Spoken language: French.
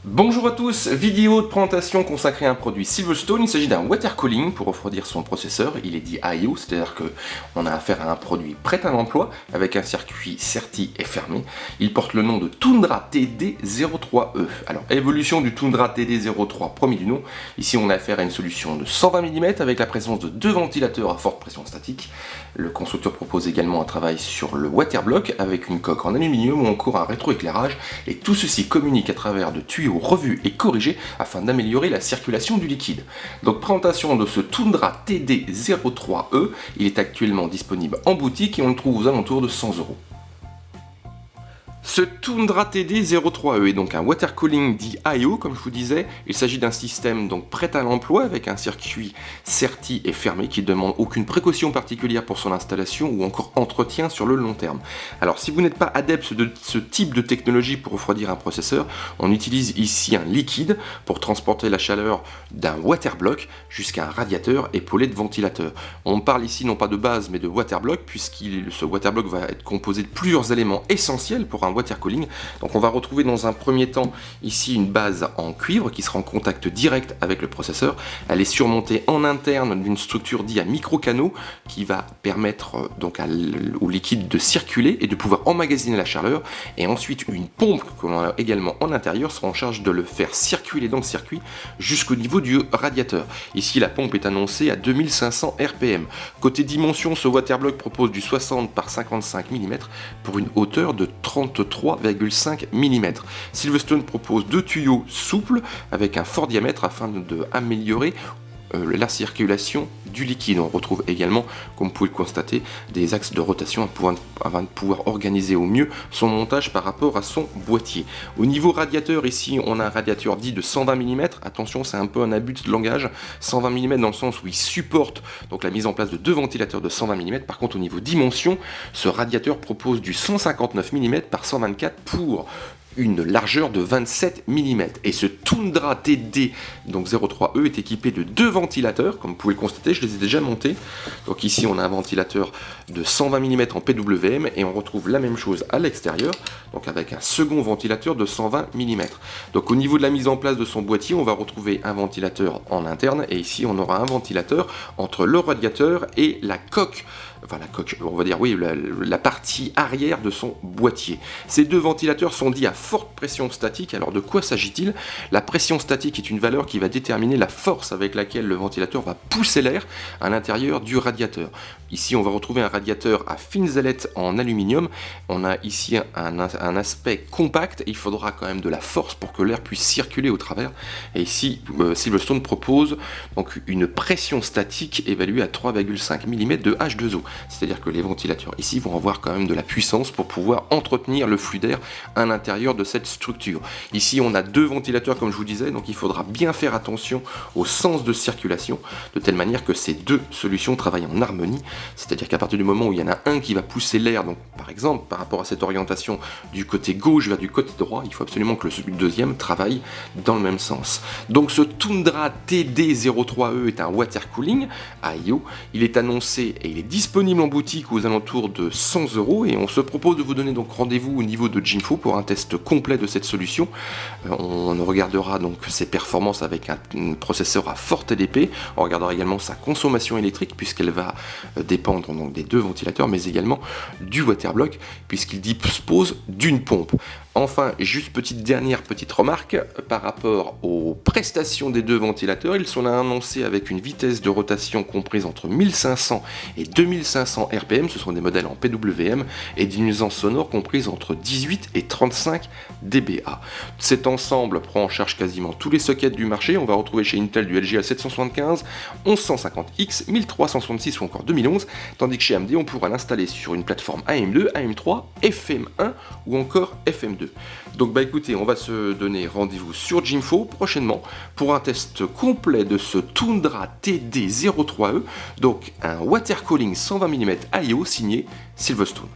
Bonjour à tous, vidéo de présentation consacrée à un produit Silverstone. Il s'agit d'un water cooling pour refroidir son processeur. Il est dit IO, c'est-à-dire qu'on a affaire à un produit prêt à l'emploi avec un circuit serti et fermé. Il porte le nom de Tundra TD03E. Alors, évolution du Tundra TD03, premier du nom. Ici, on a affaire à une solution de 120 mm avec la présence de deux ventilateurs à forte pression statique. Le constructeur propose également un travail sur le waterblock avec une coque en aluminium ou encore un rétroéclairage. Et tout ceci communique à travers de tuyaux revus et corrigés afin d'améliorer la circulation du liquide. Donc présentation de ce Tundra TD03E, il est actuellement disponible en boutique et on le trouve aux alentours de 100 €. Ce Tundra TD03E est donc un water cooling dit IO, comme je vous disais. Il s'agit d'un système donc prêt à l'emploi avec un circuit serti et fermé qui ne demande aucune précaution particulière pour son installation ou encore entretien sur le long terme. Alors si vous n'êtes pas adepte de ce type de technologie pour refroidir un processeur, on utilise ici un liquide pour transporter la chaleur d'un waterblock jusqu'à un radiateur épaulé de ventilateurs. On parle ici non pas de base mais de waterblock puisque ce waterblock va être composé de plusieurs éléments essentiels pour un water cooling. Donc on va retrouver dans un premier temps ici une base en cuivre qui sera en contact direct avec le processeur. Elle est surmontée en interne d'une structure dite à micro-canaux qui va permettre donc au liquide de circuler et de pouvoir emmagasiner la chaleur. Et ensuite une pompe que l'on a également en intérieur sera en charge de le faire circuler dans le circuit jusqu'au niveau du radiateur. Ici la pompe est annoncée à 2500 RPM. Côté dimension, ce waterblock propose du 60 par 55 mm pour une hauteur de 33,5 mm. Silverstone propose deux tuyaux souples avec un fort diamètre afin d'améliorer la circulation du liquide. On retrouve également, comme vous pouvez le constater, des axes de rotation afin de pouvoir organiser au mieux son montage par rapport à son boîtier. Au niveau radiateur, ici on a un radiateur dit de 120 mm. Attention, c'est un peu un abus de langage. 120 mm dans le sens où il supporte donc la mise en place de deux ventilateurs de 120 mm. Par contre, au niveau dimension, ce radiateur propose du 159 mm par 124 pour une largeur de 27 mm. Et ce Tundra TD donc 03E est équipé de deux ventilateurs, comme vous pouvez le constater, je les ai déjà montés. Donc ici on a un ventilateur de 120 mm en PWM et on retrouve la même chose à l'extérieur, donc avec un second ventilateur de 120 mm. Donc au niveau de la mise en place de son boîtier, on va retrouver un ventilateur en interne et ici on aura un ventilateur entre le radiateur et la coque. Enfin la coque, on va dire oui, la partie arrière de son boîtier. Ces deux ventilateurs sont dits à forte pression statique. Alors de quoi s'agit-il? La pression statique est une valeur qui va déterminer la force avec laquelle le ventilateur va pousser l'air à l'intérieur du radiateur. Ici on va retrouver un radiateur à fines ailettes en aluminium. On a ici un aspect compact et il faudra quand même de la force pour que l'air puisse circuler au travers. Et ici Silverstone propose donc une pression statique évaluée à 3,5 mm de H2O. C'est-à-dire que les ventilateurs ici vont avoir quand même de la puissance pour pouvoir entretenir le flux d'air à l'intérieur de cette structure. Ici on a deux ventilateurs comme je vous disais, donc il faudra bien faire attention au sens de circulation, de telle manière que ces deux solutions travaillent en harmonie. C'est-à-dire qu'à partir du moment où il y en a un qui va pousser l'air, donc par exemple par rapport à cette orientation du côté gauche vers du côté droit, il faut absolument que le deuxième travaille dans le même sens. Donc ce Tundra TD03E est un water cooling IO, il est annoncé et il est disponible en boutique aux alentours de 100 € et on se propose de vous donner donc rendez-vous au niveau de Jimfo pour un test complet de cette solution. On regardera donc ses performances avec un processeur à forte LDP, on regardera également sa consommation électrique puisqu'elle va dépendre donc des deux ventilateurs mais également du waterblock puisqu'il dispose d'une pompe. Enfin, juste petite remarque par rapport aux prestations des deux ventilateurs, ils sont annoncés avec une vitesse de rotation comprise entre 1500 et 2500 RPM, ce sont des modèles en PWM, et d'une nuisance sonore comprise entre 18 et 35 dBA. Cet ensemble prend en charge quasiment tous les sockets du marché, on va retrouver chez Intel du LGA 775, 1150X, 1366 ou encore 2011, tandis que chez AMD on pourra l'installer sur une plateforme AM2, AM3, FM1 ou encore FM2. Donc écoutez, on va se donner rendez-vous sur Jimfo prochainement pour un test complet de ce Tundra TD03E, donc un water cooling 120 mm IO signé Silverstone.